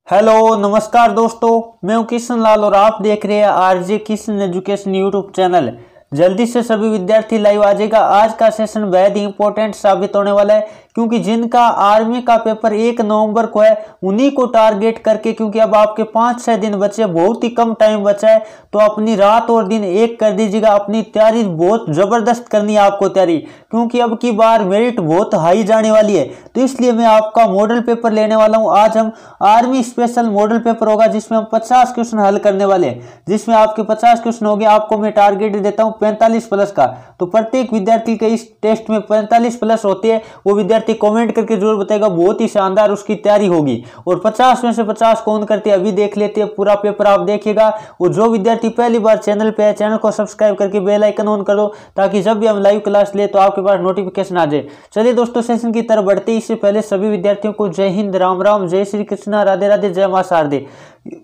Hello नमस्कार दोस्तों, मैं हूं किशन लाल और आप देख रहे हैं RJ Kishan education YouTube channel. जल्दी से सभी विद्यार्थी लाइव आ जाएगा। आज का सेशन बेहद ही इंपॉर्टेंट साबित होने वाला है, क्योंकि जिनका आर्मी का पेपर 1 नवंबर को है उन्हीं को टारगेट करके, क्योंकि अब आपके 5-6 दिन बचे, बहुत ही कम टाइम बचा है, तो अपनी रात और दिन एक कर दीजिएगा। अपनी तैयारी बहुत जबरदस्त करनी है आपको तैयारी, क्योंकि अब की बार मेरिट बहुत हाई जाने वाली है। तो इसलिए मैं आपका मॉडल पेपर लेने वाला हूं। आज हम आर्मी स्पेशल मॉडल पेपर होगा, जिसमें हम 50 क्वेश्चन हल करने वाले हैं, जिसमें आपके 50 क्वेश्चन हो गए। आपको मैं टारगेट देता हूं 45 प्लस का। तो प्रत्येक विद्यार्थी के इस टेस्ट में 45 प्लस होते हैं, वो विद्यार्थी कमेंट करके जरूर बताएगा। बहुत ही शानदार उसकी तैयारी होगी। और 50 में से 50 कौन करते हैं अभी देख लेते हैं। पूरा पेपर आप देखिएगा। और जो विद्यार्थी पहली बार चैनल पे है, चैनल को सब्सक्राइब करके बेल आइकन ऑन कर दो, ताकि जब भी हम लाइव क्लास ले तो आपके पास नोटिफिकेशन आ जाए। चलिए दोस्तों, सेशन की तरफ बढ़ते इससे पहले सभी विद्यार्थियों को जय हिंद, राम राम, जय श्री कृष्णा, राधे राधे, जय मां शारदे।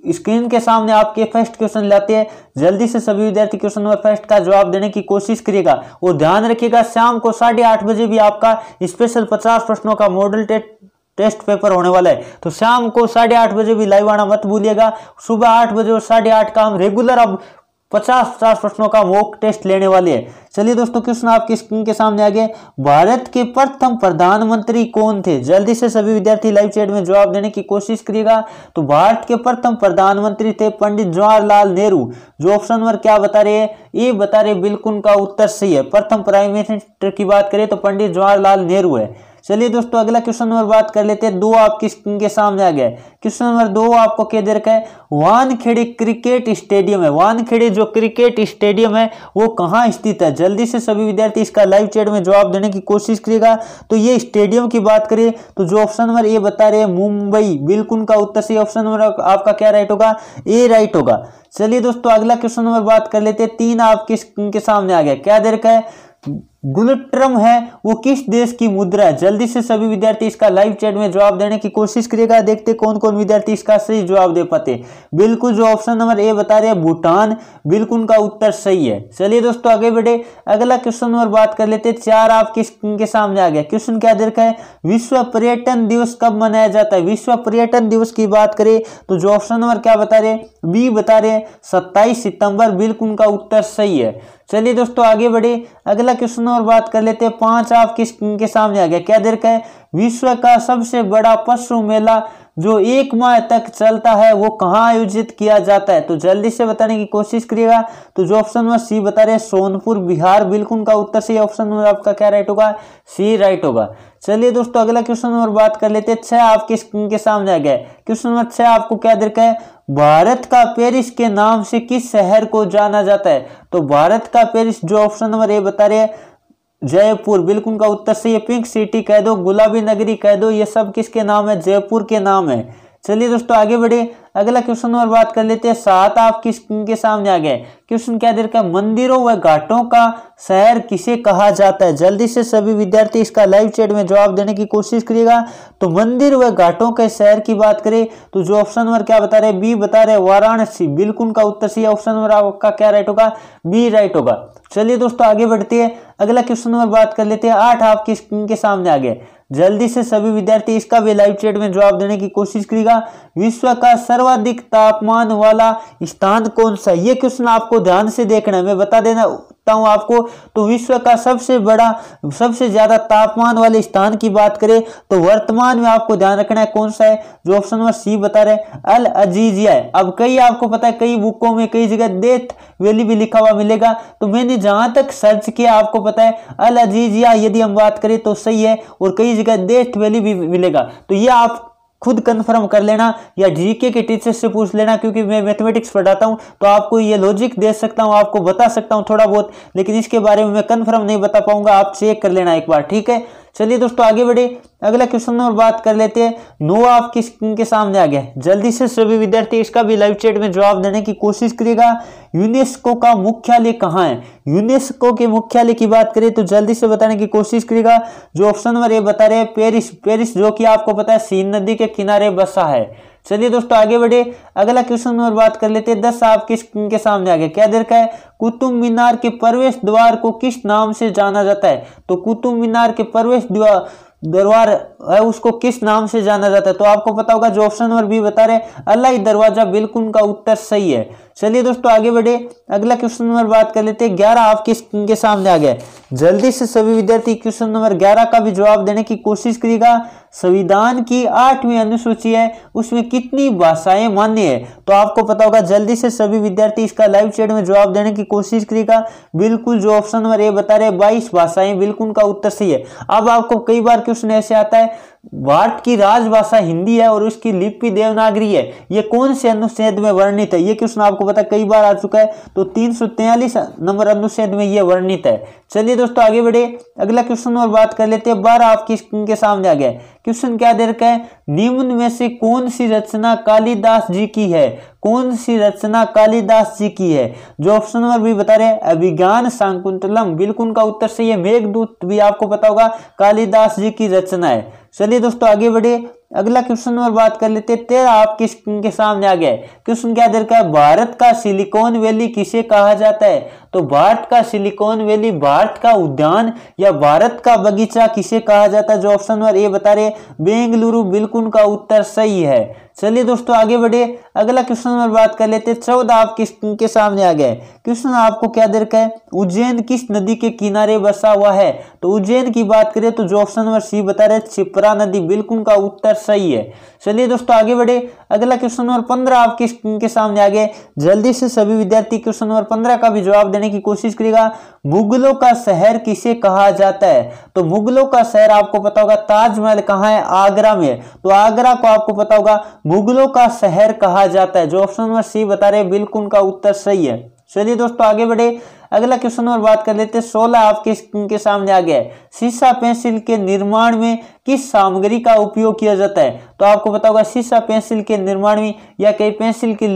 स्क्रीन के सामने आपके फर्स्ट क्वेश्चन लाते हैं। जल्दी से सभी विद्यार्थी क्वेश्चन नंबर फर्स्ट का जवाब देने की कोशिश करिएगा। और ध्यान रखिएगा, शाम को 8:30 बजे भी आपका स्पेशल 50 प्रश्नों का मॉडल टेस्ट पेपर होने वाला है। तो शाम को 8:30 बजे भी लाइव आना मत भूलिएगा। सुबह 8 बजे और 8:30 का हम रेगुलर अब 50 प्रश्नों का मॉक टेस्ट लेने वाले हैं। चलिए दोस्तों, क्वेश्चन आपकी स्क्रीन के सामने आ गए। भारत के प्रथम प्रधानमंत्री कौन थे? जल्दी से सभी विद्यार्थी लाइव चैट में जवाब देने की कोशिश करिएगा। तो भारत के प्रथम प्रधानमंत्री थे पंडित जवाहरलाल नेहरू। जो ऑप्शन नंबर क्या बता रहे हैं? ये बता रहे बिल्कुल का उत्तर सही है। प्रथम प्राइम मिनिस्टर की बात करें तो पंडित जवाहरलाल नेहरू है। चलिए दोस्तों, अगला क्वेश्चन नंबर बात कर लेते हैं। 2 आपकी स्क्रीन के सामने आ गया। क्वेश्चन नंबर 2 आपको क्या दे रखा है? वानखेड़े क्रिकेट स्टेडियम है। वानखेड़े जो क्रिकेट स्टेडियम है वो कहाँ स्थित है? जल्दी से सभी विद्यार्थी इसका लाइव चैट में जवाब देने की कोशिश करिएगा। तो ये स्टेडियम की बात करें तो जो ऑप्शन नंबर ए बता रहे हैं मुंबई, बिल्कुल का उत्तर सही। ऑप्शन नंबर आपका क्या राइट होगा? ए राइट होगा। चलिए दोस्तों, अगला क्वेश्चन नंबर बात कर लेते हैं। 3 आपकी स्क्रीन के सामने आ गया। क्या दे रखा है? गुलट्रम है वो किस देश की मुद्रा है? जल्दी से सभी विद्यार्थी इसका लाइव चैट में जवाब देने की कोशिश करिएगा। देखते कौन कौन विद्यार्थी इसका सही जवाब दे पाते। बिल्कुल जो ऑप्शन नंबर ए बता रहे हैं भूटान, बिल्कुल का उत्तर सही है। चलिए दोस्तों, आगे बढ़े। अगला क्वेश्चन नंबर बात कर लेते हैं। 4 आपकी स्क्रीन के सामने आ गया। क्वेश्चन क्या दे रखा है? विश्व पर्यटन दिवस कब मनाया जाता है? विश्व पर्यटन दिवस की बात करें तो जो ऑप्शन नंबर क्या बता रहे हैं? बी बता रहे हैं 27 सितंबर, बिल्कुल का उत्तर सही है। चलिए दोस्तों, आगे बढ़े। अगला क्वेश्चन और बात कर लेते हैं। 5 आपकी स्क्रीन के सामने आ गया। क्या दे रखा है? विश्व का सबसे बड़ा पशु मेला जो 1 माह तक चलता है वो कहाँ आयोजित किया जाता है? तो जल्दी से बताने की कोशिश करिएगा। तो जो ऑप्शन नंबर सी बता रहे हैं सोनपुर बिहार, बिल्कुल का उत्तर सही। ऑप्शन नंबर आपका क्या राइट होगा? सी राइट होगा। चलिए दोस्तों, अगला क्वेश्चन नंबर बात कर लेते हैं। 6 आपकी स्क्रीन के सामने आ गया। क्वेश्चन नंबर 6 आपको क्या दे रखा है? भारत का पेरिस के नाम से किस शहर को जाना जाता है? तो भारत का पेरिस जो ऑप्शन नंबर ए बता रहे हैं जयपुर, बिल्कुल का उत्तर सही है। पिंक सिटी कह दो, गुलाबी नगरी कह दो, ये सब किसके नाम है? जयपुर के नाम है। चलिए दोस्तों, आगे बढ़े। अगला क्वेश्चन और बात कर लेते हैं। 7 आपकी स्क्रीन के सामने आ गए। क्वेश्चन क्या दे रखा है? मंदिरों व घाटों का शहर किसे कहा जाता है? जल्दी से सभी विद्यार्थी इसका लाइव चैट में जवाब देने की कोशिश करिएगा। तो मंदिर व घाटों के शहर की बात करें तो जो ऑप्शन नंबर क्या बता रहे हैं? बी बता रहे हैं वाराणसी, बिल्कुल का उत्तर सही। ऑप्शन नंबर आपका क्या राइट होगा? बी राइट होगा। चलिए दोस्तों, आगे बढ़ते हैं। अगला क्वेश्चन नंबर बात कर लेते हैं। 8 आपकी स्क्रीन के सामने आ गए। जल्दी से सभी विद्यार्थी इसका भी लाइव चैट में जवाब देने की कोशिश करिएगा। विश्व का सर्वाधिक तापमान वाला स्थान कौन सा? ये क्वेश्चन आपको ध्यान से देखना है, मैं बता देना हूं आपको। तो विश्व का सबसे ज्यादा तापमान वाले स्थान की बात करें तो वर्तमान में आपको ध्यान रखना है कौन सा है? जो ऑप्शन नंबर सी बता रहे अल अजीजिया है। अब कई आपको पता है कई बुकों में कई जगह डेथ वैली भी लिखा हुआ मिलेगा। तो मैंने जहां तक सर्च किया आपको पता है अल अजीजिया यदि हम बात करें तो सही है, और कई जगह डेथ वैली भी मिलेगा। तो ये आप खुद कंफर्म कर लेना या जीके के टीचर से पूछ लेना, क्योंकि मैं मैथमेटिक्स पढ़ाता हूं तो आपको ये लॉजिक दे सकता हूं, आपको बता सकता हूं थोड़ा बहुत, लेकिन इसके बारे में मैं कंफर्म नहीं बता पाऊंगा। आप चेक कर लेना एक बार, ठीक है। चलिए दोस्तों, आगे बढ़े। अगला क्वेश्चन नंबर बात कर लेते हैं। 9 आपकी स्क्रीन के सामने आ गया। जल्दी से सभी विद्यार्थी इसका भी लाइव चैट में जवाब देने की कोशिश करिएगा। यूनेस्को का मुख्यालय कहाँ है? यूनेस्को के मुख्यालय की बात करें तो जल्दी से बताने की कोशिश करिएगा। जो ऑप्शन नंबर ए बता रहे हैं पेरिस, जो कि आपको पता है सीन नदी के किनारे बसा है। चलिए दोस्तों, आगे बढ़े। अगला क्वेश्चन नंबर बात कर लेते हैं। 10 आपकी स्क्रीन के सामने आ गया। क्या दे रखा है? कुतुब मीनार के प्रवेश द्वार को किस नाम से जाना जाता है? तो कुतुब मीनार के प्रवेश दरबार है उसको किस नाम से जाना जाता है? तो आपको पता होगा जो ऑप्शन नंबर बी बता रहे अल्लाह दरवाजा बिल्कुल उनका उत्तर सही है। चलिए दोस्तों आगे बढ़े, अगला क्वेश्चन नंबर बात कर लेते हैं। 11 आपके स्क्रीन के सामने आ गया, जल्दी से सभी विद्यार्थी क्वेश्चन नंबर 11 का भी जवाब देने की कोशिश करिएगा। संविधान की 8वीं अनुसूची है उसमें कितनी भाषाएं मान्य है? तो आपको पता होगा, जल्दी से सभी विद्यार्थी इसका लाइव चैट में जवाब देने की कोशिश करिएगा। बिल्कुल जो ऑप्शन नंबर ए बता रहे 22 भाषाएं बिल्कुल का उत्तर सही है। अब आपको कई बार क्वेश्चन ऐसे आता है भारत की राजभाषा हिंदी है और उसकी लिपि देवनागरी है, ये कौन से अनुच्छेद में वर्णित है? ये क्वेश्चन आपको पता कई बार आ चुका है, तो 343 नंबर अनुच्छेद में ये वर्णित है। चलिए दोस्तों आगे बढ़े, अगला क्वेश्चन और बात कर लेते हैं। 12 आपकी स्क्रीन के सामने आ गया। क्वेश्चन क्या दे रखा है? निम्न में से कौन सी रचना कालिदास जी की है? कौन सी रचना कालिदास जी की है? जो ऑप्शन नंबर भी बता रहे हैं अभिज्ञान शाकुंतलम बिल्कुल का उत्तर सही है। मेघदूत भी आपको पता होगा कालिदास जी की रचना है। चलिए दोस्तों आगे बढ़े, अगला क्वेश्चन नंबर बात कर लेते हैं। 13 आपके स्क्रीन के सामने आ गया है। क्वेश्चन क्या दे रखा है? भारत का सिलिकॉन वैली किसे कहा जाता है? तो भारत का सिलिकॉन वैली, भारत का उद्यान या भारत का बगीचा किसे कहा जाता है? जो ऑप्शन नंबर ए बता रहे बेंगलुरु बिल्कुल का उत्तर सही है। चलिए दोस्तों आगे बढ़े, अगला क्वेश्चन नंबर बात कर लेते हैं। 14 आपके स्क्रीन के सामने आ गया है। क्वेश्चन आपको क्या दे रखा है? उज्जैन किस नदी के किनारे बसा हुआ है? तो उज्जैन की बात करें तो जो ऑप्शन नंबर सी बता रहे क्षिप्रा नदी बिल्कुल का उत्तर सही है। चलिए दोस्तों आगे बढ़े, अगला क्वेश्चन नंबर 15 आपके स्क्रीन के सामने आ गए। जल्दी से सभी विद्यार्थी क्वेश्चन नंबर 15 का भी जवाब देने की कोशिश करेगा। मुगलों का शहर किसे कहा जाता है? तो मुगलों का शहर आपको पता होगा ताजमहल कहाँ है? आगरा में। तो आगरा को आपको पता होगा मुगलों का शहर कहा जाता है। जो ऑप्शन नंबर सी बता रहे बिल्कुल का उत्तर सही है। चलिए दोस्तों आगे बढ़े, अगला क्वेश्चन और बात कर लेते हैं। 16 आपके स्क्रीन के सामने आ गया है। सीसा पेंसिल के निर्माण में किस सामग्री का उपयोग किया जाता है? तो आपको पता होगा सीसा पेंसिल के निर्माण में या कई पेंसिल की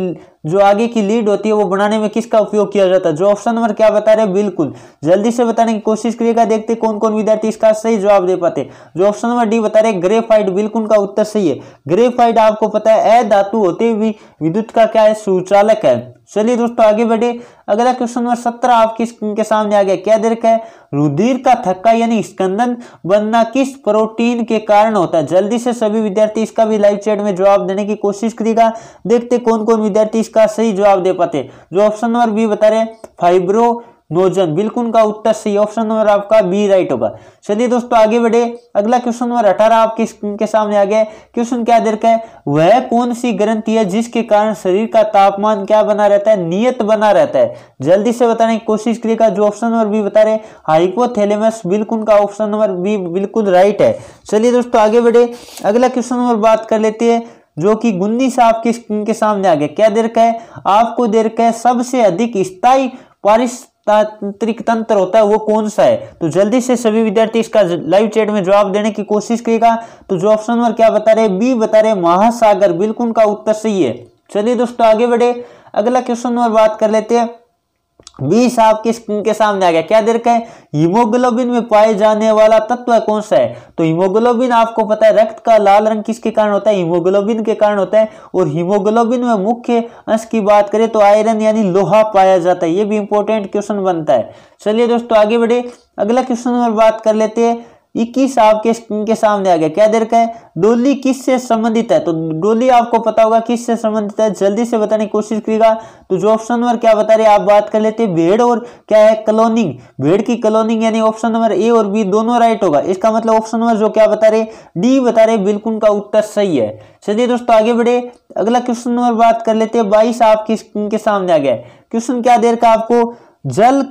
जो आगे की लीड होती है वो बनाने में किसका उपयोग किया जाता है? जो ऑप्शन नंबर क्या बता रहे हैं बिल्कुल जल्दी से बताने की कोशिश करिएगा, देखते कौन कौन विद्यार्थी इसका सही जवाब दे पाते। जो ऑप्शन नंबर डी बता रहे ग्रेफाइट बिल्कुल का उत्तर सही है। ग्रेफाइट आपको पता है अधातु होते हुए विद्युत का क्या है? सुचालक है। चलिए दोस्तों आगे बढ़े, अगला क्वेश्चन नंबर 17 आपकी स्क्रीन के सामने आ गया। क्या दे रखा है? रुधिर का थक्का यानी स्कंदन बनना किस प्रोटीन के कारण होता है? जल्दी से सभी विद्यार्थी इसका भी लाइव चैट में जवाब देने की कोशिश करेगा, देखते कौन कौन विद्यार्थी इसका सही जवाब दे पाते। जो ऑप्शन नंबर बी बता रहे फाइब्रोनोजन बिल्कुल का उत्तर सही, ऑप्शन नंबर आपका बी राइट होगा। चलिए दोस्तों आगे बढ़े, अगला क्वेश्चन नंबर 18 आपके स्क्रीन के सामने आ गया। क्वेश्चन क्या दे रखा है? वह कौन सी ग्रंथि है जिसके कारण शरीर का तापमान क्या बना रहता है? नियत बना रहता है। जल्दी से बताने की कोशिश करिएगा। जो ऑप्शन नंबर बी बता रहे हाइपोथैलेमस बिल्कुल का ऑप्शन नंबर बी बिल्कुल राइट है। चलिए दोस्तों आगे बढ़े, अगला क्वेश्चन नंबर बात कर लेते हैं जो कि 19 आपकी स्क्रीन के सामने आ गया। क्या दे रखा है? आपको दे रखा है सबसे अधिक स्थायी पारिस्थितिक तंत्र होता है वो कौन सा है? तो जल्दी से सभी विद्यार्थी इसका लाइव चैट में जवाब देने की कोशिश करेगा। तो जो ऑप्शन नंबर क्या बता रहे बी बता रहे महासागर बिल्कुल का उत्तर सही है। चलिए दोस्तों आगे बढ़े, अगला क्वेश्चन नंबर बात कर लेते हैं। 20 आपके स्क्रीन के सामने आ गया। क्या दे रखा है? हीमोग्लोबिन में पाए जाने वाला तत्व कौन सा है? तो हीमोग्लोबिन आपको पता है रक्त का लाल रंग किसके कारण होता है? हीमोग्लोबिन के कारण होता है। और हीमोग्लोबिन में मुख्य अंश की बात करें तो आयरन यानी लोहा पाया जाता है। ये भी इंपॉर्टेंट क्वेश्चन बनता है। चलिए दोस्तों आगे बढ़े, अगला क्वेश्चन नंबर बात कर लेते हैं। 21 आपके स्क्रीन के सामने आ गया। क्या दे रखा है? डोली किससे संबंधित है? तो डोली आपको पता होगा किससे संबंधित है, जल्दी से बताने की कोशिश करिएगा। तो जो ऑप्शन नंबर क्या बता रहे आप बात कर लेते हैं भेड़ और क्या है क्लोनिंग, भेड़ की क्लोनिंग यानी ऑप्शन नंबर ए और बी दोनों राइट होगा। इसका मतलब ऑप्शन नंबर जो क्या बता रहे डी बता रहे बिल्कुल का उत्तर सही है। चलिए दोस्तों आगे बढ़े, अगला क्वेश्चन नंबर बात कर लेते हैं। 22 आपकी स्क्रीन के सामने आ गया। क्वेश्चन क्या दे रखा आपको? जल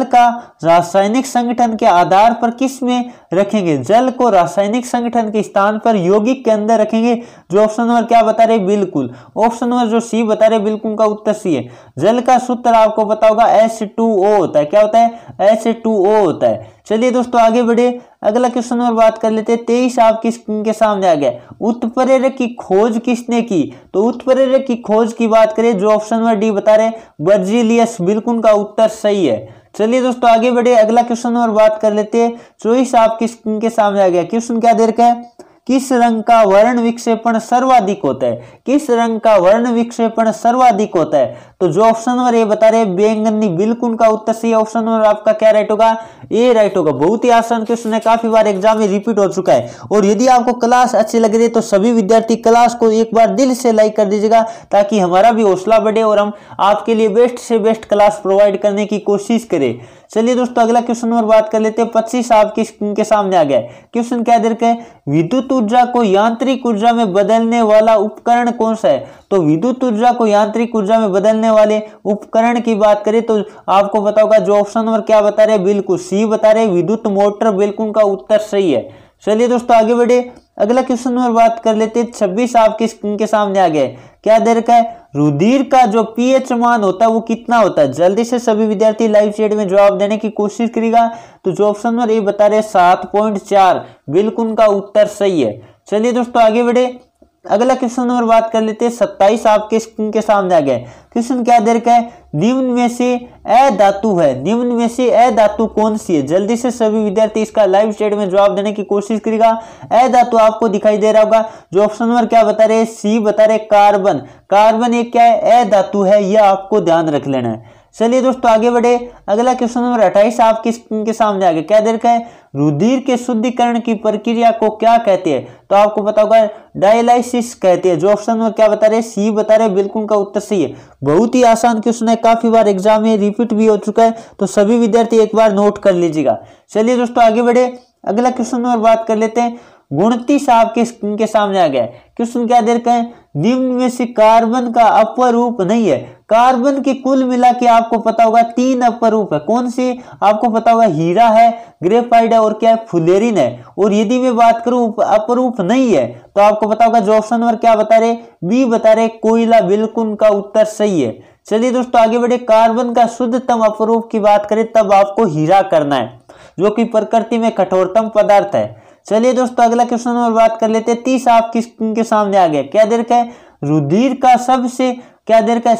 का रासायनिक संगठन के आधार पर किस में रखेंगे? जल को रासायनिक संगठन के स्थान पर यौगिक के अंदर रखेंगे। जो ऑप्शन नंबर क्या बता रहे बिल्कुल ऑप्शन नंबर जो सी बता रहे बिल्कुल का उत्तर सी है। जल का सूत्र आपको पता होगा H2O होता है। क्या होता है? H2O होता है। चलिए दोस्तों आगे बढ़े, अगला क्वेश्चन नंबर बात कर लेते हैं। 23 आपकी स्क्रीन के सामने आ गया। उत्प्रेरक की खोज किसने की? तो उत्प्रेरक की खोज की बात करें जो ऑप्शन नंबर डी बता रहे बर्जीलियस बिल्कुल का उत्तर सही है। चलिए दोस्तों आगे बढ़े, अगला क्वेश्चन नंबर बात कर लेते हैं। 24 आपकी स्क्रीन के सामने आ गया। क्वेश्चन क्या दे रखा है? किस रंग का वर्ण विक्षेपण सर्वाधिक होता है? किस रंग का वर्ण विक्षेपण सर्वाधिक होता है? तो जो ऑप्शन नंबर ए बता रहे बैंगनी, बिल्कुल का उत्तर सही। ऑप्शन नंबर आपका क्या राइट होगा? ए राइट होगा। बहुत ही आसान क्वेश्चन है, काफी बार एग्जाम में रिपीट हो चुका है। और यदि आपको क्लास अच्छी लग रही है तो सभी विद्यार्थी क्लास को एक बार दिल से लाइक कर दीजिएगा, ताकि हमारा भी हौसला बढ़े और हम आपके लिए बेस्ट से बेस्ट क्लास प्रोवाइड करने की कोशिश करें। चलिए दोस्तों, अगला क्वेश्चन नंबर बात कर लेते हैं। 25 आपके सामने आ गया है। क्वेश्चन क्या दे रखा है? विद्युत ऊर्जा को यांत्रिक ऊर्जा में बदलने वाला उपकरण कौन सा है? तो विद्युत ऊर्जा को यांत्रिक ऊर्जा में बदलने वाले उपकरण की बात करें तो आपको पता होगा, जो ऑप्शन नंबर क्या बता रहे हैं, बिल्कुल सी बता रहे हैं, विद्युत मोटर, बिल्कुल का उत्तर सही है। चलिए दोस्तों आगे बढ़े, अगला क्वेश्चन नंबर बात कर लेते हैं। 26 आपके स्क्रीन के सामने आ गया है। क्या दे रखा है? रुधिर का जो पीएच मान होता है वो कितना होता है? जल्दी से सभी विद्यार्थी लाइव चैट में जवाब देने की कोशिश करेगा। तो जो ऑप्शन नंबर ए बता रहे 7.4, बिल्कुल का उत्तर सही है। चलिए दोस्तों आगे बढ़े, अगला क्वेश्चन नंबर बात कर लेते हैं। 27 आपके स्क्रीन के सामने आ गया है। क्वेश्चन क्या दे रखा है? निम्न में से अधातु है, निम्न में से अधातु कौन सी है? जल्दी से सभी विद्यार्थी इसका लाइव चैट में जवाब देने की कोशिश करेगा। अधातु आपको दिखाई दे रहा होगा। जो ऑप्शन नंबर क्या बता रहे हैं? सी बता रहे कार्बन। कार्बन एक क्या है? अधातु है, यह आपको ध्यान रख लेना है। चलिए दोस्तों आगे बढ़े, अगला क्वेश्चन नंबर 28 आपके स्क्रीन के सामने आ गया। क्या दे रखा है? रुधिर के शुद्धिकरण की प्रक्रिया को क्या कहते हैं? तो आपको पता होगा डायलाइसिस कहते हैं। जो ऑप्शन नंबर क्या बता रहे हैं? सी बता रहे हैं, बिल्कुल का उत्तर सही है। बहुत ही आसान क्वेश्चन है, काफी बार एग्जाम में रिपीट भी हो चुका है, तो सभी विद्यार्थी एक बार नोट कर लीजिएगा। चलिए दोस्तों आगे बढ़े, अगला क्वेश्चन नंबर बात कर लेते हैं। 29 आपके स्क्रीन के सामने आ गया है। क्वेश्चन क्या दे रखा है? निम्न में से कार्बन का अपरूप नहीं है। कार्बन के कुल मिला के आपको पता होगा 3 अपरूप है। कौन सी? आपको पता होगा हीरा है, ग्रेफाइट है और क्या है? फुलेरिन है। और यदि मैं बात करूं अपरूप नहीं है तो आपको पता होगा, जो ऑप्शन नंबर क्या बता रहे? बी बता रहे कोयला, बिल्कुल का उत्तर सही है। चलिए दोस्तों आगे बढ़े, कार्बन का शुद्धतम अपरूप की बात करें तब आपको हीरा करना है, जो कि प्रकृति में कठोरतम पदार्थ है। चलिए दोस्तों अगला क्वेश्चन नंबर बात कर लेते हैं। 30 आपकी स्क्रीन के सामने आ गया। क्या दे रखा है? रुधिर का सबसे क्या दे रखा है?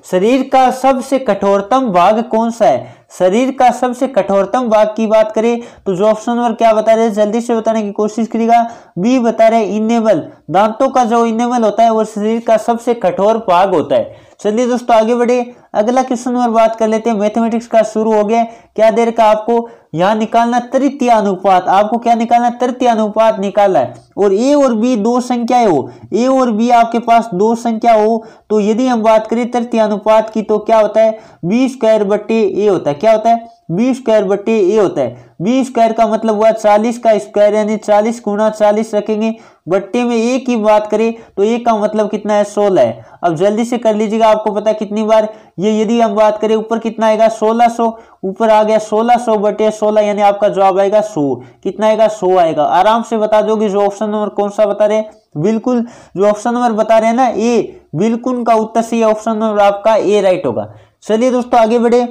शरीर का सबसे कठोरतम भाग कौन सा है? शरीर का सबसे कठोरतम भाग की बात करें तो जो ऑप्शन नंबर क्या बता रहे हैं? जल्दी से बताने की कोशिश करिएगा। बी बता रहे इनेमल। दांतों का जो इनेमल होता है वो शरीर का सबसे कठोर भाग होता है। चलिए दोस्तों आगे बढ़े, अगला क्वेश्चन नंबर बात कर लेते हैं। मैथमेटिक्स का शुरू हो गया। क्या देर का आपको यहाँ निकालना तृतीय अनुपात। आपको क्या निकालना? तृतीय अनुपात निकालना है। और ए और बी दो संख्याएं हो, ए और बी आपके पास दो संख्या हो, तो यदि हम बात करें तृतीय अनुपात की तो क्या होता है? बी स्क्वायर बट्टे ए होता है। क्या होता है? बी स्क्वायर बट्टे ए होता है। बी स्क्वायर का मतलब हुआ 40 का स्क्वायर, यानी 40 गुणा 40 रखेंगे। बट्टे में ए की बात करें तो ए का मतलब कितना है? 16 है। अब जल्दी से कर लीजिएगा, आपको पता है कितनी बार ये, यदि हम बात करें ऊपर कितना आएगा? 1600, ऊपर आ गया 1600 बटे 16, यानी आपका जवाब आएगा 100। कितना आएगा? 100 आएगा। आराम से बता दोगे। जो ऑप्शन नंबर कौन सा बता रहे हैं? बिल्कुल जो ऑप्शन नंबर बता रहे हैं ना, ए, बिल्कुल का उत्तर सही है। ऑप्शन नंबर आपका ए राइट होगा। चलिए दोस्तों आगे बढ़े,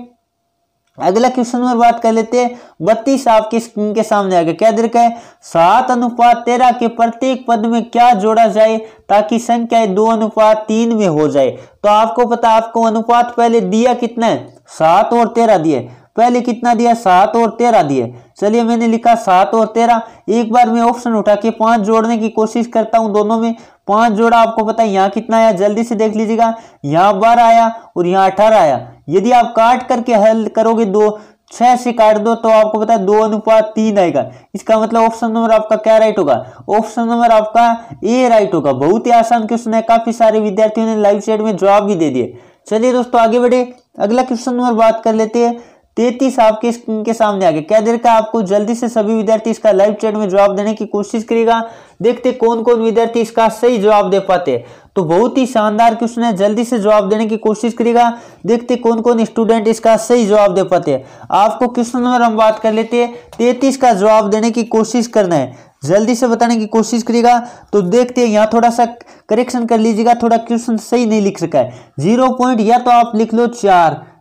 अगला क्वेश्चन नंबर बात कर लेते हैं। 32 आपकी स्क्रीन के सामने आ गया। क्या दे रखा है? 7:13 के प्रत्येक पद में क्या जोड़ा जाए ताकि संख्या 2:3 में हो जाए। तो आपको पता, आपको अनुपात पहले दिया कितना है? 7 और 13 दिए। पहले कितना दिया? 7 और 13 दिए। चलिए मैंने लिखा 7 और 13। एक बार मैं ऑप्शन उठा के 5 जोड़ने की कोशिश करता हूं। दोनों में 5 जोड़ा। आपको पता है यहाँ कितना आया? जल्दी से देख लीजिएगा। यहाँ 12 आया और यहाँ 18 आया। यदि आप काट करके हल करोगे, 6 से काट दो तो आपको पता है 2:3 आएगा। इसका मतलब ऑप्शन नंबर आपका क्या राइट होगा? ऑप्शन नंबर आपका ए राइट होगा। बहुत ही आसान क्वेश्चन है, काफी सारे विद्यार्थियों ने लाइव चैट में जवाब भी दे दिए। चलिए दोस्तों आगे बढ़े, अगला क्वेश्चन नंबर बात कर लेते हैं। 33 आपके स्क्रीन के सामने आ गए। क्या देर का आपको जल्दी से सभी विद्यार्थी इसका लाइव चैट में जवाब देने की कोशिश करेगा। देखते कौन कौन विद्यार्थी इसका सही जवाब दे पाते हैं। तो बहुत ही शानदार क्वेश्चन है, जल्दी से जवाब देने की कोशिश करेगा। देखते कौन कौन स्टूडेंट इसका सही जवाब दे पाते हैं। आपको क्वेश्चन नंबर हम बात कर लेते हैं 33 का जवाब देने की कोशिश करना है। जल्दी से बताने की कोशिश करिएगा। तो देखते हैं, यहाँ थोड़ा सा करेक्शन कर लीजिएगा, थोड़ा क्वेश्चन सही नहीं लिख सका है। 0 पॉइंट या तो आप लिख लो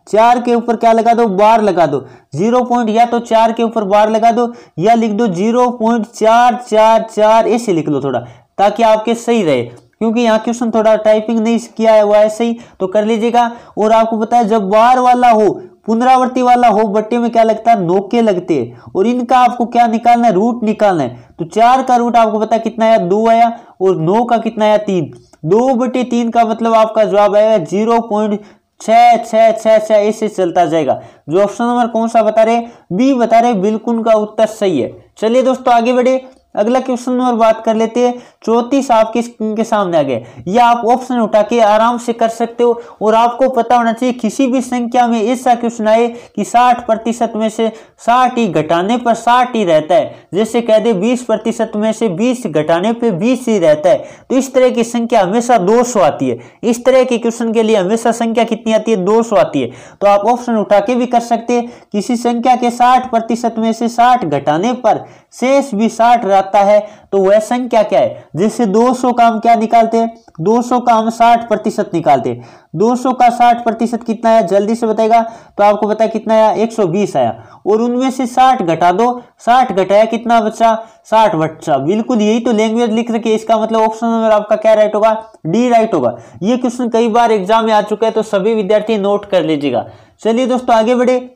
4 के ऊपर क्या लगा दो? बार लगा दो। 0 पॉइंट या तो 4 के ऊपर बार लगा दो, या लिख दो 0.444 ऐसे लिख लो थोड़ा, ताकि आपके सही रहे। क्योंकि यहाँ क्वेश्चन थोड़ा टाइपिंग नहीं किया है वो ऐसे ही, तो कर लीजिएगा। और आपको पता है जब बार वाला हो पुनरावृत्ति वाला हो बट्टे में क्या लगता है, नोके लगते हैं, और इनका आपको क्या निकालना है, रूट निकालना है। तो 4 का रूट आपको पता कितना आया, 2 आया, और 9 का कितना आया, 3। 2/3 का मतलब आपका जवाब आएगा 0.6666, ऐसे चलता जाएगा। जो ऑप्शन नंबर कौन सा बता रहे, बी बता रहे, बिल्कुल का उत्तर सही है। चलिए दोस्तों आगे बढ़े, अगला क्वेश्चन नंबर बात कर लेते हैं। 34 आपके स्क्रीन के सामने आ गए। ये आप ऑप्शन उठा के आराम से कर सकते हो, और आपको पता होना चाहिए किसी भी संख्या में ऐसा क्वेश्चन आए कि 60% में से 60 ही घटाने पर 60 ही रहता है, जैसे कह दे 20% में से 20 घटाने पे 20 ही रहता है, तो इस तरह की संख्या हमेशा 200 आती है। इस तरह के क्वेश्चन के लिए हमेशा संख्या कितनी आती है, 200 आती है। तो आप ऑप्शन उठा के भी कर सकते हैं, किसी संख्या के 60% में से 60 घटाने पर शेष भी 60 रहता है, तो वह संख्या क्या है। जैसे 200 का हम क्या निकालते हैं, 200 का हम 60% निकालते हैं। 200 का 60% कितना आया, जल्दी से बताएगा, तो आपको पता है कितना आया, 120 आया, और उनमें से 60 घटा दो, 60 घटाया कितना बचा, 60 बचा। बिल्कुल यही तो लैंग्वेज लिख रखी है, इसका मतलब ऑप्शन नंबर आपका क्या राइट होगा, डी राइट होगा। ये क्वेश्चन कई बार एग्जाम में आ चुका है, तो सभी विद्यार्थी नोट कर लीजिएगा। चलिए दोस्तों आगे बढ़े,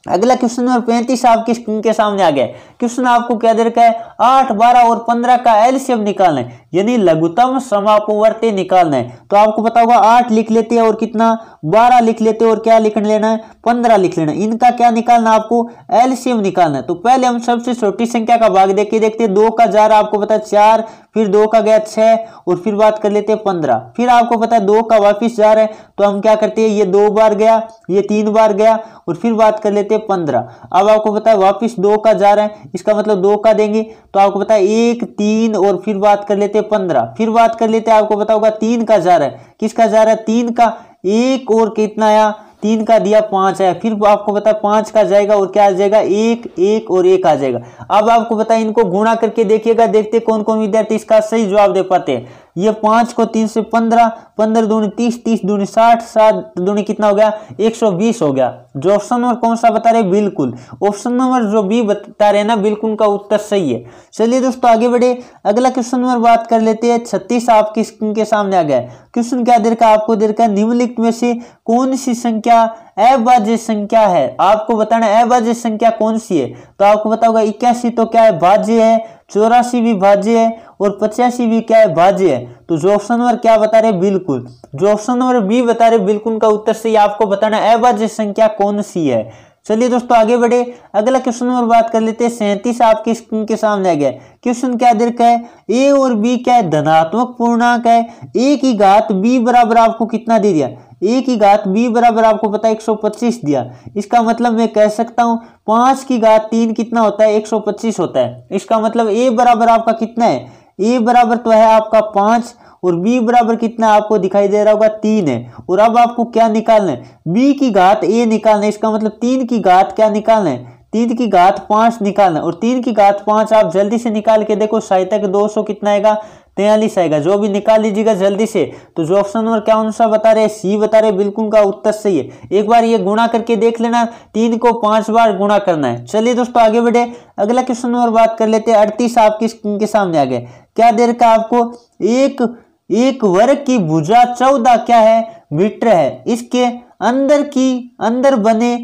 अगला क्वेश्चन नंबर 35 आपकी स्क्रीन के सामने आ गया। क्वेश्चन आपको क्या दे रखा है, 8, 12 और 15 का एलसीएम निकालना है, यानी लघुत्तम समापवर्ती निकालना है। तो आपको पता होगा 8 लिख लेते हैं, और कितना 12 लिख लेते हैं, और क्या लिख लेना है, 15 लिख लेना है। इनका क्या निकालना, आपको एलसीएम निकालना है। तो पहले हम सबसे छोटी संख्या का भाग देके देखते हैं। 2 का जा रहा आपको पता है 4, फिर 2 का गया 6, और फिर बात कर लेते हैं 15। फिर आपको पता है 2 का वापिस जा रहा है, तो हम क्या करते हैं, ये 2 बार गया, ये 3 बार गया, और फिर बात कर लेते हैं 15। अब आपको पता है वापिस 2 का जा रहा है, इसका मतलब 2 का देंगे, तो आपको पता है 1, 3, और फिर बात कर लेते हैं 15। फिर बात कर लेते हैं, आपको पता होगा 3 का जा रहा है, किसका जा रहा है, 3 का, 1 और कितना आया, 3 का दिया 5 आया। फिर आपको पता है 5 का जाएगा, और क्या आ जाएगा, 1, 1 और 1 आ जाएगा। अब आपको पता है इनको गुणा करके देखिएगा, देखते कौन कौन विद्यार्थी इसका सही जवाब दे पाते हैं। ये 5 को 3 से 15, 15 दूनी 30, 30 दूनी 60, 60 दूनी कितना हो गया, 120 हो गया। जो ऑप्शन नंबर कौन सा बता रहे, बिल्कुल ऑप्शन नंबर जो बी बता रहे ना, बिल्कुल का उत्तर सही है। चलिए दोस्तों आगे बढ़े, अगला क्वेश्चन नंबर बात कर लेते हैं। 36 आपकी स्क्रीन के सामने आ गया। क्वेश्चन क्या दे रखा है, आपको दे रखा है निम्नलिखित में से कौन सी संख्या अभाज्य संख्या है। आपको बताना अभाज्य संख्या कौन सी है। तो आपको पता होगा 81 तो क्या है, भाज्य है, 84 भी भाज्य है, और 85 भी क्या है, भाज्य है। तो जो ऑप्शन नंबर क्या बता रहे, बिल्कुल जो ऑप्शन नंबर बी बता रहे, बिल्कुल का उत्तर सही। आपको बताना अभाज्य संख्या कौन सी है। चलिए दोस्तों आगे बढ़े, अगला क्वेश्चन नंबर बात कर लेते हैं। 37 आपकी स्क्रीन के सामने आ गया। क्वेश्चन क्या दे रखा है, ए और बी क्या है, धनात्मक पूर्णांक है। ए की घात बी बराबर आपको कितना दे दिया, ए की घात बी बराबर आपको पता है 125 दिया। इसका मतलब मैं कह सकता हूं 5 की घात 3 कितना होता है, 125 होता है। इसका मतलब ए बराबर आपका कितना है, ए बराबर तो है आपका 5, और b बराबर कितना आपको दिखाई दे रहा होगा, 3 है। और अब आपको क्या निकालना है, b की घात a निकालना है। इसका मतलब 3 की घात क्या निकालना है, 3 की घात 5 निकालना है। और 3 की घात 5 आप जल्दी से निकाल के देखो, साहित्य 200 कितना आएगा, 43 आएगा। जो भी निकाल लीजिएगा जल्दी से। तो जो ऑप्शन नंबर क्या सा बता रहे, सी बता रहे, बिल्कुल का उत्तर सही है। एक बार ये गुणा करके देख लेना, 3 को 5 बार गुणा करना है। चलिए दोस्तों आगे बढ़े, अगला क्वेश्चन नंबर बात कर लेते हैं। 38 आपकी स्क्रीन के सामने आ गए। क्या दे रखा है आपको, एक वर्ग की भुजा 14 क्या है, मीटर है। इसके अंदर बने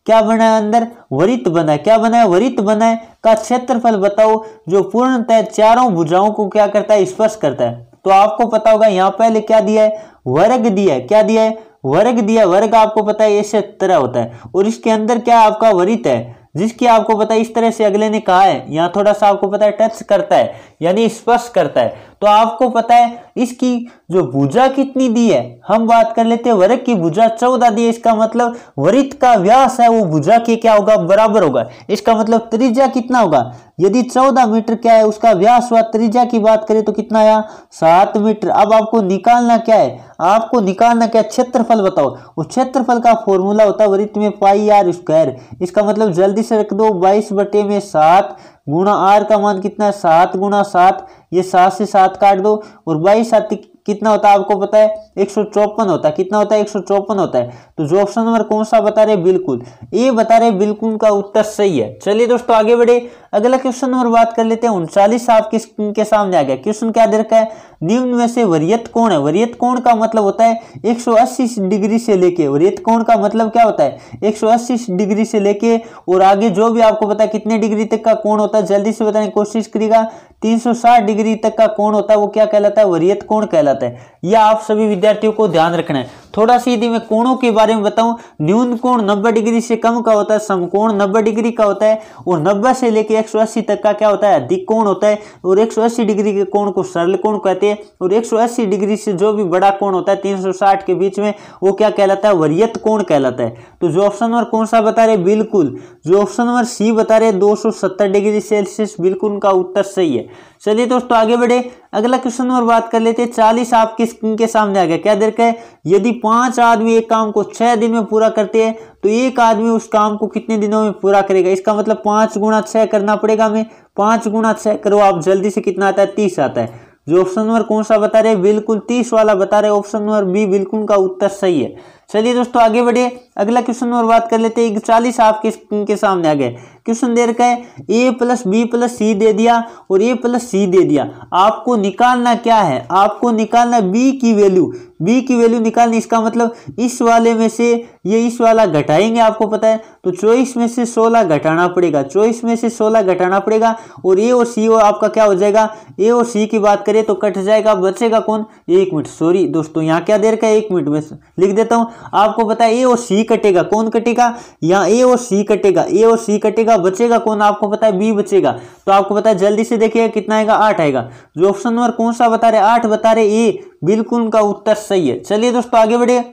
क्या बना है, अंदर वृत्त बना है। क्या बना है, वृत्त बना है। का क्षेत्रफल बताओ जो पूर्णतः चारों भुजाओं को क्या करता है, स्पर्श करता है। तो आपको पता होगा यहाँ पहले क्या दिया है, वर्ग दिया है। क्या दिया है, वर्ग दिया। वर्ग आपको पता है ऐसे तरह होता है, और इसके अंदर क्या आपका वृत्त है, जिसकी आपको पता है इस तरह से अगले ने कहा है, यहाँ थोड़ा सा आपको पता है टच करता है, यानी स्पर्श करता है। तो आपको पता है इसकी जो भुजा कितनी दी है, हम बात कर लेते हैं वर्ग की भुजा 14 दी है। इसका मतलब वृत्त का व्यास है वो भुजा के क्या होगा, बराबर होगा। इसका मतलब त्रिज्या कितना होगा, यदि 14 मीटर क्या है उसका व्यास हुआ, त्रिज्या की बात करें तो कितना आया, 7 मीटर। अब आपको निकालना क्या है, आपको निकालना क्या, क्षेत्रफल बताओ। उस क्षेत्रफल का फॉर्मूला होता है वृत्त में पाई आर स्क्वायर। इसका मतलब जल्दी से रख दो, 22/7 गुणा आर का मान कितना है, 7 गुणा 7, ये 7 से 7 काट दो, और 22 कितना होता है आपको पता है 154 होता है। कितना होता है? 154 होता है। तो जो ऑप्शन नंबर कौन सा बता रहे? बिल्कुल, ये बता रहे बिल्कुल का उत्तर सही है। चलिए दोस्तों आगे बढ़े, अगला क्वेश्चन नंबर बात कर लेते हैं। 39 आपके स्क्रीन के सामने आ गया। क्वेश्चन क्या दे रखा है? निम्न में से वरीयत कोण है। वरीयत कोण का मतलब होता है 180 डिग्री से लेके, वरीयत कोण का मतलब क्या होता है? 180 डिग्री से लेके और आगे जो भी आपको पता है कितने डिग्री तक का कोण होता है, जल्दी से बताने की कोशिश करिएगा। 360 डिग्री तक का कोण होता है, वो क्या कहलाता है? वरीयत कोण कहलाता है। यह आप सभी विद्यार्थियों को ध्यान रखना है। थोड़ा सी यदि मैं कोणों के बारे में बताऊं, न्यून कोण 90 डिग्री से कम का होता है, समकोण 90 डिग्री का होता है, और 90 से लेके 180 तक का क्या होता है? अधिक कोण होता है। और 180 डिग्री के कोण को सरल कोण कहते हैं, और 180 डिग्री से जो भी बड़ा कोण होता है 360 के बीच में, वो क्या कहलाता है? वरीयत कोण कहलाता है। तो जो ऑप्शन नंबर कौन सा बता रहे? बिल्कुल जो ऑप्शन नंबर सी बता रहे 270 डिग्री सेल्सियस, बिल्कुल उनका उत्तर सही है। चलिए दोस्तों आगे बढ़े, अगला क्वेश्चन नंबर बात कर लेते हैं। 40 आपकी स्क्रीन के सामने आ गया। क्या दे रखा है? यदि 5 आदमी एक काम को 6 दिन में पूरा करते हैं तो एक आदमी उस काम को कितने दिनों में पूरा करेगा? इसका मतलब 5 गुणा 6 करना पड़ेगा हमें। 5 गुणा 6 करो आप, जल्दी से कितना आता है? 30 आता है। जो ऑप्शन नंबर कौन सा बता रहे? बिल्कुल 30 वाला बता रहे, ऑप्शन नंबर बी बिल्कुल का उत्तर सही है। चलिए दोस्तों आगे बढ़िए, अगला क्वेश्चन नंबर बात कर लेते हैं। 40 आपके स्क्रीन के सामने आ गए। क्वेश्चन दे रखा है a प्लस बी प्लस सी दे दिया और a प्लस सी दे दिया। आपको निकालना क्या है? आपको निकालना b की वैल्यू निकालनी। इसका मतलब इस वाले में से ये इस वाला घटाएंगे, आपको पता है, तो 24 में से 16 घटाना पड़ेगा। 24 में से 16 घटाना पड़ेगा और a और c आपका क्या हो जाएगा? a और c की बात करें तो कट जाएगा, बचेगा कौन? 1 मिनट, सॉरी दोस्तों यहाँ क्या दे रखा है? 1 मिनट में लिख देता हूँ। आपको पता है a और c कटेगा, कौन कटेगा? यहाँ a और c कटेगा, a और c कटेगा, बचेगा कौन? आपको पता है b बचेगा। तो आपको पता है, जल्दी से देखिए कितना आएगा? 8 आएगा। जो ऑप्शन नंबर कौन सा बता रहे? 8 बता रहे, ए बिल्कुल उनका उत्तर सही है। चलिए दोस्तों आगे बढ़े,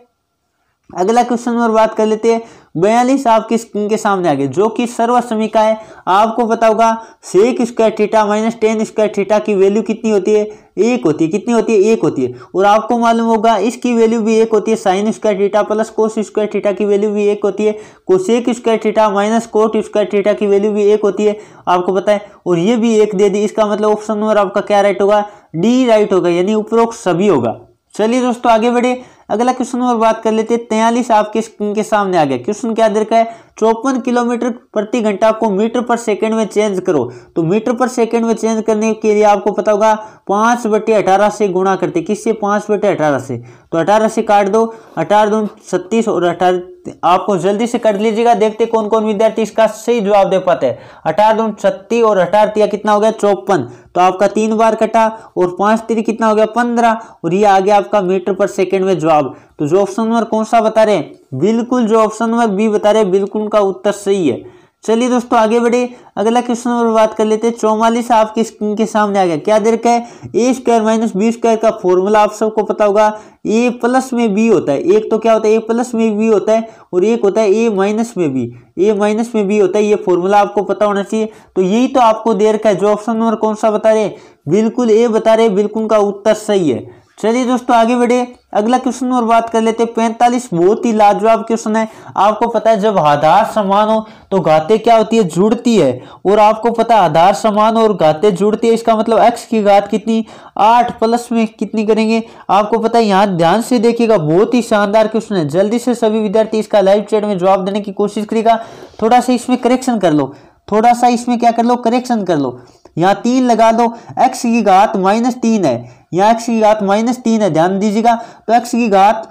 अगला क्वेश्चन नंबर बात कर लेते हैं। 42 आपकी स्क्रीन के सामने आ गए, जो कि सर्वसमीका है। आपको पता होगा sec square theta minus tan square theta की वैल्यू कितनी होती है? 1 होती है। कितनी होती है? 1 होती है। और आपको मालूम होगा इसकी वैल्यू भी 1 होती है। Sine square theta plus cos square theta की वैल्यू भी 1 होती है। Cosec square theta minus cot square theta की वैल्यू भी 1 होती है, आपको पता है। और ये भी 1 दे दी, इसका मतलब ऑप्शन नंबर आपका क्या राइट होगा? डी राइट होगा, यानी उपरोक्त सभी होगा। चलिए दोस्तों आगे बढ़े, अगला क्वेश्चन नंबर बात कर लेते हैं। 43 आपके स्क्रीन के सामने आ गया। क्वेश्चन क्या दे रखा है? 54 किलोमीटर प्रति घंटा को मीटर पर सेकंड में चेंज करो। तो मीटर पर सेकंड में चेंज करने के लिए आपको पता होगा 5/18 से गुणा करते। किससे? 5/18 से। तो 18 से काट दो, 18 दूनी 36 और 18 आपको जल्दी से कर लीजिएगा। देखते कौन कौन विद्यार्थी इसका सही जवाब दे पाते हैं। 18 दूनी 36 और 18 कितना हो गया? 54। तो आपका 3 बार कटा और 5 कितना हो गया? 15, और ये आ गया आपका मीटर पर सेकंड में जवाब। तो जो ऑप्शन नंबर कौन सा बता रहे हैं? बिल्कुल जो ऑप्शन नंबर बी बता रहे हैं, बिल्कुल उनका उत्तर सही है। चलिए दोस्तों आगे बढ़े, अगला क्वेश्चन नंबर बात कर लेते हैं। 44 आपकी स्क्रीन के सामने आ गया। क्या दे रखा है? ए स्क्वायर माइनस बी स्क्वायर का फॉर्मूला आप सबको पता होगा। ए प्लस में बी होता है, एक तो क्या होता है? ए प्लस में बी होता है, और एक होता है ए माइनस में बी। ए माइनस में बी होता है, ये फॉर्मूला आपको पता होना चाहिए। तो यही तो आपको दे रखा है। जो ऑप्शन नंबर कौन सा बता रहे? बिल्कुल ए बता रहे, बिल्कुल उनका उत्तर सही है। चलिए दोस्तों आगे बढ़े, अगला क्वेश्चन और बात कर लेते हैं। 45 बहुत ही लाजवाब क्वेश्चन है। आपको पता है जब आधार समान हो तो घातें क्या होती है? जुड़ती है। और आपको पता है आधार समान हो और घातें जुड़ती है, इसका मतलब x की घात कितनी? 8 प्लस में कितनी करेंगे? आपको पता है, यहाँ ध्यान से देखिएगा, बहुत ही शानदार क्वेश्चन है। जल्दी से सभी विद्यार्थी इसका लाइव चैट में जवाब देने की कोशिश करिएगा। थोड़ा सा इसमें करेक्शन कर लो, थोड़ा सा इसमें क्या कर लो? करेक्शन कर लो। यहाँ 3 लगा दो, x की घात -3 है, यहाँ x की घात -3 है, ध्यान दीजिएगा। तो x की घात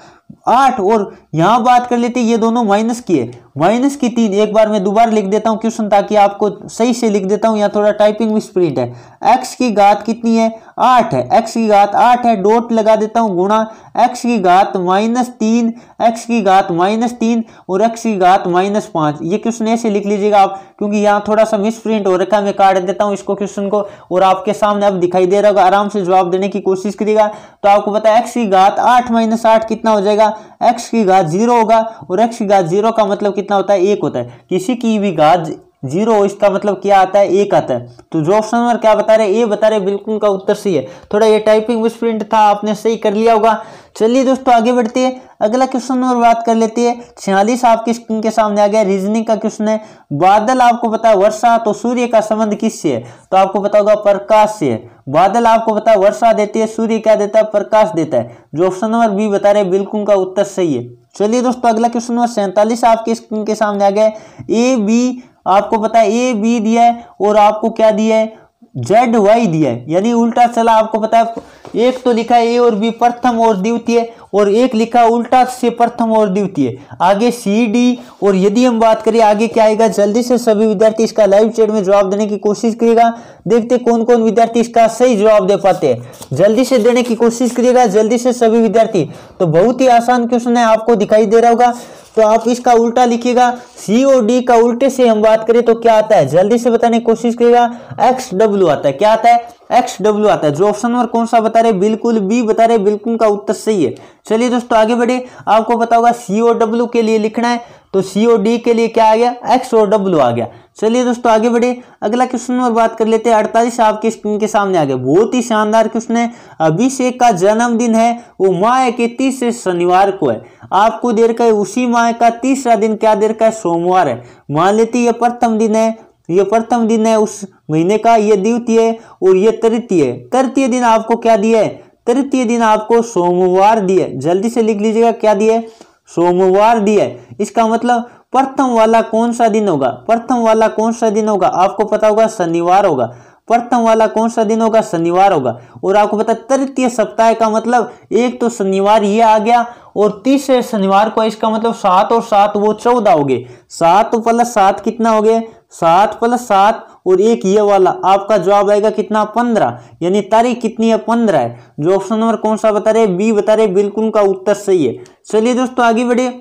8, और यहाँ बात कर लेते हैं ये दोनों माइनस की है, माइनस की 3। एक बार मैं दोबारा लिख देता हूँ क्वेश्चन, ताकि आपको सही से लिख देता हूँ, यहाँ थोड़ा टाइपिंग में स्पीड है। x की घात कितनी है? 8 है, x की घात 8 है, डॉट लगा देता हूँ, गुणा x की घात -3, x की घात -3 और x की घात -5। ये क्वेश्चन ऐसे लिख लीजिएगा आप, क्योंकि यहाँ थोड़ा सा मिसप्रिंट हो रखा है। मैं काट देता हूँ इसको क्वेश्चन को, और आपके सामने अब दिखाई दे रहा होगा। आराम से जवाब देने की कोशिश करिएगा। तो आपको पता है x की घात 8 - 8 कितना हो जाएगा? x की घात 0 होगा, और x की घात 0 का मतलब कितना होता है? 1 होता है। किसी की भी घात 0, इसका मतलब क्या आता है 1 आता है। तो जो ऑप्शन नंबर क्या बता रहे, ए बता रहे, बिल्कुल का उत्तर सही है। थोड़ा ये टाइपिंग मिसप्रिंट था, आपने सही कर लिया होगा। चलिए दोस्तों आगे बढ़ते हैं, अगला क्वेश्चन नंबर बात कर लेते हैं। 46 आपकी स्क्रीन के सामने आ गया, रीजनिंग का क्वेश्चन है। बादल आपको पता है वर्षा, तो सूर्य का संबंध किससे है, तो आपको पता होगा प्रकाश से है। बादल आपको पता है वर्षा देती है, सूर्य क्या देता है, प्रकाश देता है। जो ऑप्शन नंबर बी बता रहे, बिल्कुल का उत्तर सही है। चलिए दोस्तों अगला क्वेश्चन नंबर 47 आपकी स्क्रीन के सामने आ गया। ए बी आपको पता है, ए बी दिया है और आपको क्या दिया है, जेड वाई दिया है, यानी उल्टा चला। आपको पता है एक तो लिखा है ए और बी प्रथम और द्वितीय, और एक लिखा उल्टा से प्रथम और द्वितीय, आगे सी डी। और यदि हम बात करें आगे क्या आएगा, जल्दी से सभी विद्यार्थी इसका लाइव चैट में जवाब देने की कोशिश करिएगा। देखते कौन कौन विद्यार्थी इसका सही जवाब दे पाते हैं, जल्दी से देने की कोशिश करिएगा, जल्दी से सभी विद्यार्थी। तो बहुत ही आसान क्वेश्चन है, आपको दिखाई दे रहा होगा। तो आप इसका उल्टा लिखिएगा, सी और डी का उल्टे से हम बात करें तो क्या आता है, जल्दी से बताने की कोशिश करिएगा, एक्स डब्ल्यू आता है। क्या आता है, एक्स डब्ल्यू आता है। जो ऑप्शन नंबर कौन सा बता रहे, बिल्कुल बी बता रहे, बिल्कुल का उत्तर सही है। चलिए दोस्तों आगे बढ़े, आपको पता होगा सी और डब्ल्यू के लिए लिखना है, तो सी और डी के लिए क्या आ गया, एक्स और डब्ल्यू आ गया। चलिए दोस्तों आगे बढ़े, अगला क्वेश्चन नंबर बात कर लेते हैं। 48 आपके स्क्रीन के सामने आ गया, बहुत ही शानदार क्वेश्चन है। अभिषेक का जन्मदिन है, वो माह के तीसरे शनिवार को है। आपको दे रखा है उसी माह का तीसरा दिन क्या दे रखा है, सोमवार है। मान लेते ये प्रथम दिन है, ये प्रथम दिन है उस महीने का, ये द्वितीय है और ये तृतीय। तृतीय दिन आपको क्या दिया है, तृतीय दिन आपको सोमवार दिया। जल्दी से लिख लीजिएगा, क्या दिया है, सोमवार दिया है। इसका मतलब प्रथम वाला कौन सा दिन होगा, प्रथम वाला कौन सा दिन होगा, आपको पता होगा शनिवार होगा। प्रथम वाला कौन सा दिन होगा, शनिवार होगा। और आपको पता तृतीय सप्ताह का मतलब एक तो शनिवार ये आ गया और तीसरे शनिवार को, इसका मतलब 7 और 7 वो 14 हो गए। 7 + 7 कितना हो गए, 7 + 7 और एक ये वाला, आपका जवाब आएगा कितना, 15, यानी तारीख कितनी है, 15 है। जो ऑप्शन नंबर कौन सा बता रहे, बी बता रहे, बिल्कुल का उत्तर सही है। चलिए दोस्तों आगे बढ़े,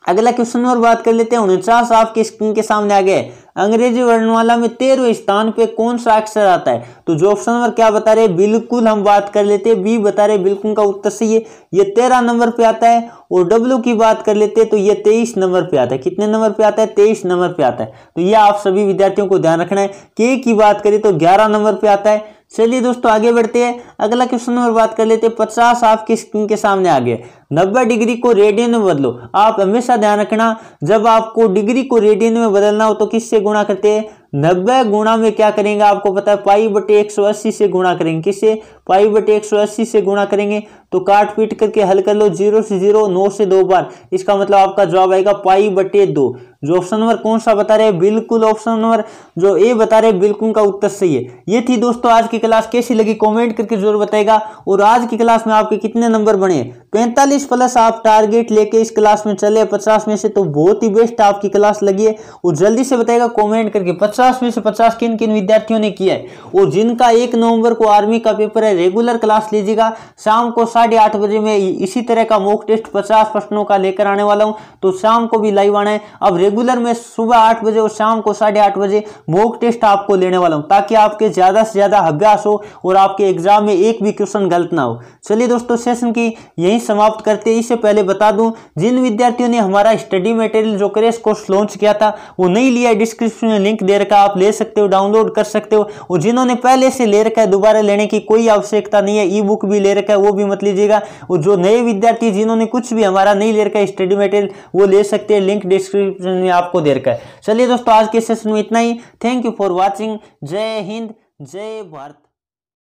अगला क्वेश्चन नंबर बात कर लेते हैं। 49 आपके स्क्रीन के सामने आ गए, अंग्रेजी वर्णमाला में 13वें स्थान पे कौन सा अक्षर आता है, तो जो ऑप्शन नंबर क्या बता रहे, बिल्कुल हम बात कर लेते हैं, बी बता रहे, बिल्कुल का उत्तर सही है। ये 13 नंबर पे आता है। और डब्ल्यू की बात कर लेते हैं तो ये 23 नंबर पे आता है। कितने नंबर पे आता है, 23 नंबर पे आता है। तो ये आप सभी विद्यार्थियों को ध्यान रखना है। के की बात करें तो 11 नंबर पे आता है। चलिए दोस्तों आगे बढ़ते हैं, अगला क्वेश्चन नंबर बात कर लेते हैं। 50 आपकी स्क्रीन के सामने आ गए, 90 डिग्री को रेडियन में बदलो। आप हमेशा ध्यान रखना, जब आपको डिग्री को रेडियन में बदलना हो तो किससे गुणा करते हैं, 90 गुणा में क्या करेंगे, आपको पता है π/180 से गुणा करेंगे। किससे, π/180 से गुणा करेंगे। तो काट पीट करके हल कर लो, 0 से 0, 9 से 2 बार, इसका मतलब आपका जवाब आएगा π/2। जो ऑप्शन नंबर कौन सा बता रहे, बिल्कुल ऑप्शन नंबर जो ए बता रहे, बिल्कुल का उत्तर सही है। ये थी दोस्तों आज की क्लास, कैसी लगी कमेंट करके जरूर बताएगा। और आज की क्लास में आपके कितने नंबर बने, 45+ आप टारगेट लेके इस क्लास में चले 50 में से, तो बहुत ही बेस्ट आपकी क्लास लगी है। और जल्दी से बताएगा कमेंट करके 50 में से 50 किन किन विद्यार्थियों ने किया है। और जिनका 1 नवंबर को आर्मी का पेपर है, रेगुलर क्लास लीजिएगा। शाम को 8:30 बजे में इसी तरह का मॉक टेस्ट 50 प्रश्नों का लेकर आने वाला हूं, तो शाम को भी लाइव आना है। अब रेगुलर में सुबह 8 बजे और शाम को 8:30 बजे मॉक टेस्ट आपको लेने वाला हूं, ताकि आपके ज्यादा से ज्यादा अभ्यास हो और आपके एग्जाम में एक भी क्वेश्चन गलत ना हो। चलिए दोस्तों सेशन की यही समाप्त करते हैं। इससे पहले बता दूं, जिन विद्यार्थियों ने हमारा स्टडी मटेरियल जो क्रैश कोर्स लॉन्च किया था वो नहीं लिया, डिस्क्रिप्शन में लिंक दे रखा, आप ले सकते हो, डाउनलोड कर सकते हो। और जिन्होंने पहले से ले रखा है दोबारा लेने की कोई आवश्यकता नहीं है, ई बुक भी ले रखा है वो भी मत लीजिएगा। और जो नए विद्यार्थी जिन्होंने कुछ भी हमारा नहीं ले रखा है स्टडी मटेरियल, वो ले सकते हैं, लिंक डिस्क्रिप्शन में आपको दे रखा है। चलिए दोस्तों आज के सेशन में इतना ही। Thank you for watching. जय हिंद, जय भारत।